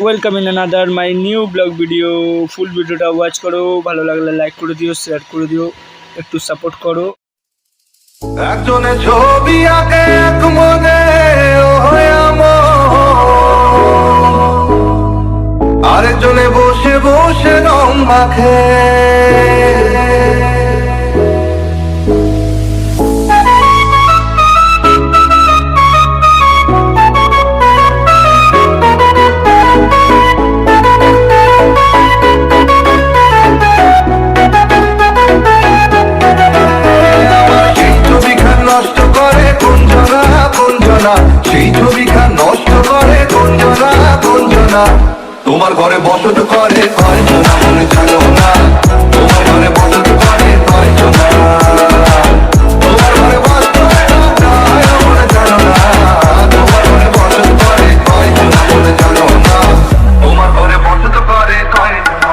Welcome in another my new blog video. Full ভিডিওটা watch করো, ভালো লাগলে লাইক করে দিও, শেয়ার করে দিও, একটু সাপোর্ট করো। একজনে ছবি আঁকে এক মনে আরেকজনে বসে বসে রং মাখে। সেই ছবিখান নষ্ট করে কোনজনা তোমার ঘরে বসত করে কয়জনা মনে জানো না। তোমার ঘরে বসত করে কয়জনা, তোমার ঘরে বসত মনে জানো না। তোমার ঘরে বসত করে কয়জনা মনে জানো না। তোমার ঘরে বসত করে কয়জনা।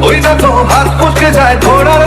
ওই দেখো হাত ফসকে যায় ঘোড়ার